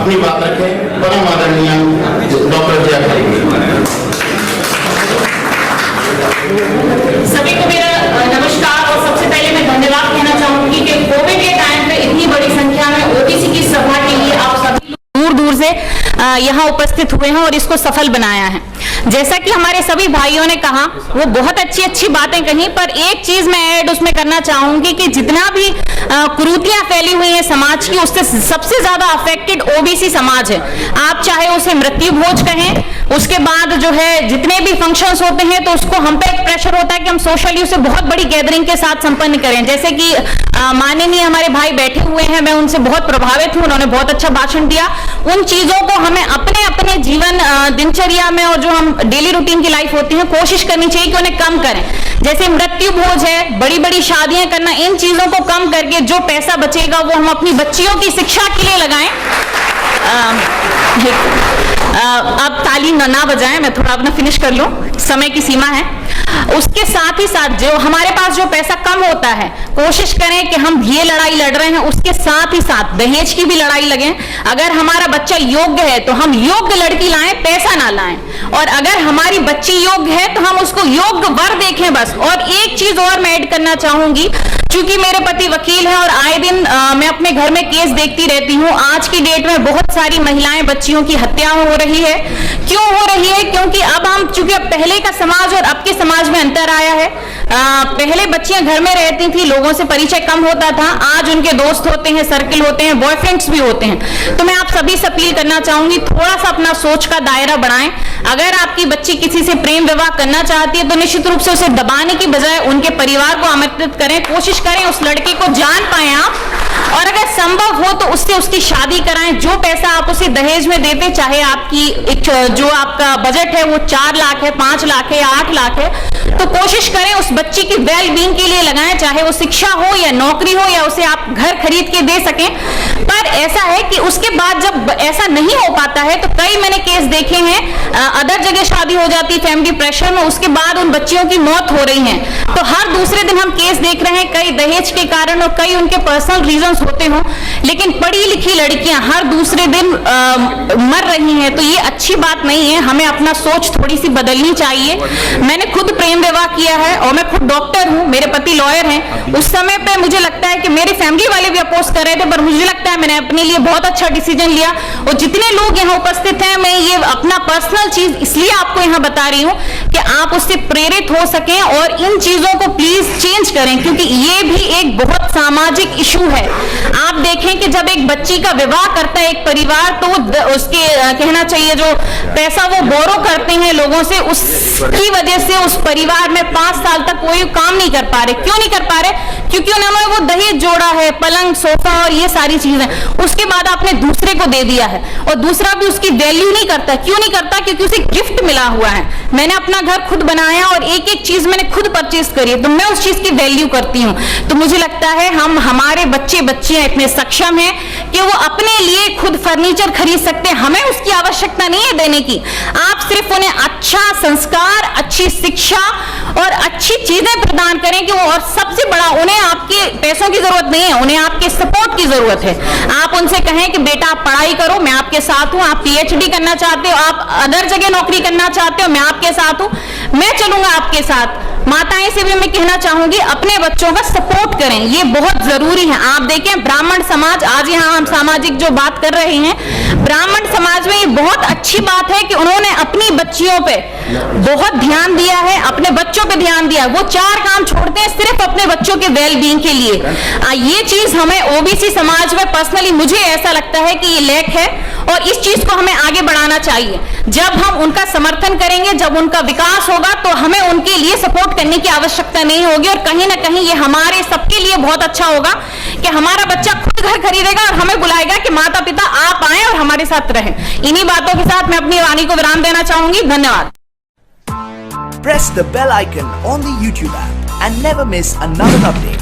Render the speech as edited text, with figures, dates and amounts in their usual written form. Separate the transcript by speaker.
Speaker 1: अपनी बात रखें। परम आदरणीय डॉक्टर जया करेंगे।
Speaker 2: सभी को मेरा नमस्कार और सबसे पहले मैं धन्यवाद कहना चाहूंगी कि कोविड के टाइम पे इतनी बड़ी संख्या में ओबीसी की सभा के लिए आप सभी दूर दूर से यहाँ उपस्थित हुए हैं और इसको सफल बनाया है। जैसा कि हमारे सभी भाइयों ने कहा, वो बहुत अच्छी बातें कही, पर एक चीज मैं ऐड उसमें करना चाहूंगी कि जितना भी कुरीतियां फैली हुई हैं समाज की, उससे सबसे ज्यादा अफेक्टेड ओबीसी समाज है। आप चाहे उसे मृत्यु भोज कहें, उसके बाद जो है जितने भी फंक्शंस होते हैं तो उसको हम पे एक प्रेशर होता है कि हम सोशली उसे बहुत बड़ी गैदरिंग के साथ संपन्न करें। जैसे कि माननीय हमारे भाई बैठे हुए हैं, मैं उनसे बहुत प्रभावित हूं, उन्होंने बहुत अच्छा भाषण दिया। उन चीजों को हमें अपने अपने जीवन दिनचर्या में और जो हम डेली रूटीन की लाइफ होती है कोशिश करनी चाहिए कि उन्हें कम करें। जैसे मृत्यु भोज है, बड़ी बड़ी शादियां करना, इन चीजों को कम करके जो पैसा बचेगा वो हम अपनी बच्चियों की शिक्षा के लिए लगाएं। अब ताली ना बजाएं, मैं थोड़ा अपना फिनिश कर लूं, समय की सीमा है। उसके साथ ही साथ जो हमारे पास जो पैसा कम होता है, कोशिश करें कि हम ये लड़ाई लड़ रहे हैं उसके साथ ही साथ दहेज की भी लड़ाई लगे। अगर हमारा बच्चा योग्य है तो हम योग्य लड़की लाएं, पैसा ना लाएं, और अगर हमारी बच्ची योग्य है तो हम उसको योग्य वर देखें बस। और एक चीज और मैं ऐड करना चाहूंगी, क्योंकि मेरे पति वकील हैं और आए दिन मैं अपने घर में केस देखती रहती हूँ। आज की डेट में बहुत सारी महिलाएं, बच्चियों की हत्या हो रही है। क्यों हो रही है? क्योंकि अब हम, चूंकि अब पहले का समाज और अब के समाज में अंतर आया है। पहले बच्चियां घर में रहती थी, लोगों से परिचय कम होता था, आज उनके दोस्त होते हैं, सर्किल होते हैं, बॉयफ्रेंड्स भी होते हैं। तो मैं आप सभी से अपील करना चाहूंगी, थोड़ा सा अपना सोच का दायरा बढ़ाएं। अगर आपकी बच्ची किसी से प्रेम विवाह करना चाहती है तो निश्चित रूप से उसे दबाने की बजाय उनके परिवार को आमंत्रित करें, कोशिश करें उस लड़के को जान पाएं आप, और अगर संभव हो तो उससे उसकी शादी कराएं। जो पैसा आप उसे दहेज में देते, चाहे आपकी जो आपका बजट है वो 4 लाख है, 5 लाख है या 8 लाख है, तो कोशिश करें उस बच्ची की वेल बीइंग के लिए लगाएं, चाहे वो शिक्षा हो या नौकरी हो या उसे आप घर खरीद के दे सकें। पर ऐसा है कि उसके बाद जब ऐसा नहीं हो पाता है तो कई मैंने केस देखे हैं, अदर जगह शादी हो जाती है फैमिली प्रेशर में, उसके बाद उन बच्चियों की मौत हो रही है। तो हर दूसरे दिन हम केस देख रहे हैं, कई दहेज के कारण और कई उनके पर्सनल रीजंस होते हो, लेकिन पढ़ी लिखी लड़कियां हर दूसरे दिन मर रही हैं। तो ये अच्छी बात नहीं है, हमें अपना सोच थोड़ी सी बदलनी चाहिए। मैंने खुद प्रेम विवाह किया है और मैं खुद डॉक्टर हूं, मेरे पति लॉयर हैं। उस समय पे मुझे लगता है कि मेरी फैमिली वाले भी अपोज कर रहे थे, पर मुझे लगता है मैंने अपने लिए बहुत अच्छा डिसीजन लिया। और जितने लोग यहाँ उपस्थित हैं, मैं ये अपना पर्सनल चीज इसलिए आपको यहाँ बता रही हूँ कि आप उससे प्रेरित हो सकें और इन चीजों को प्लीज चेंज करें, क्योंकि ये भी एक बहुत सामाजिक इशू है। आप देखें कि जब एक बच्ची का विवाह करता है एक परिवार, तो उसके कहना चाहिए जो पैसा वो बोरो करते हैं लोगों से, उसकी वजह से उस परिवार में 5 साल तक कोई काम नहीं कर पा रहे। क्यों नहीं कर पा रहे? क्योंकि उन्होंने वो दहेज जोड़ा है, पलंग, सोफा और ये सारी चीजें, उसके बाद आपने दूसरे को दे दिया है और दूसरा भी उसकी वैल्यू नहीं करता। क्यों नहीं करता? क्योंकि उसे गिफ्ट मिला हुआ है। मैंने अपना घर खुद बनाया और एक एक चीज मैंने खुद परचेज करी है, तो मैं उस चीज की वैल्यू करती हूँ। तो मुझे लगता है हमारे बच्चे बच्चियां इतने सक्षम हैं कि वो अपने लिए खुद फर्नीचर खरीद सकते हैं, हमें उसकी आवश्यकता नहीं है देने की। आप सिर्फ उन्हें अच्छा संस्कार, अच्छी शिक्षा और अच्छी चीजें प्रदान करें कि वो, और सबसे बड़ा, उन्हें आपके पैसों की जरूरत नहीं है, उन्हें आपके सपोर्ट की जरूरत है। आप उनसे कहें कि बेटा आप पढ़ाई करो, मैं आपके साथ हूं। आप पीएचडी करना चाहते हो, आप अदर जगह नौकरी करना चाहते हो, मैं आपके साथ हूं, मैं चलूंगा आपके साथ। माताएं से भी मैं कहना चाहूंगी, अपने बच्चों का सपोर्ट करें, ये बहुत जरूरी है। आप देखें ब्राह्मण समाज, आज यहाँ हम सामाजिक जो बात कर रहे हैं, ब्राह्मण समाज में ये बहुत अच्छी बात है कि उन्होंने अपनी बच्चियों पे बहुत ध्यान दिया है, अपने बच्चों पे ध्यान दिया। वो 4 काम छोड़ते हैं सिर्फ अपने बच्चों के वेल बीइंग के लिए। ये चीज हमें ओबीसी समाज में, पर्सनली मुझे ऐसा लगता है कि ये लैक है और इस चीज को हमें आगे बढ़ाना चाहिए। जब हम उनका समर्थन करेंगे, जब उनका विकास होगा, तो हमें उनके लिए सपोर्ट करने की आवश्यकता नहीं होगी। और कहीं ना कहीं ये हमारे सबके लिए बहुत अच्छा होगा कि हमारा बच्चा खुद घर खरीदेगा और हमें बुलाएगा कि माता पिता आप आए और हमारे साथ रहें। इन्हीं बातों के साथ मैं अपनी वाणी को विराम देना चाहूंगी। धन्यवाद।
Speaker 3: Press the bell icon on the YouTube app and never miss another update.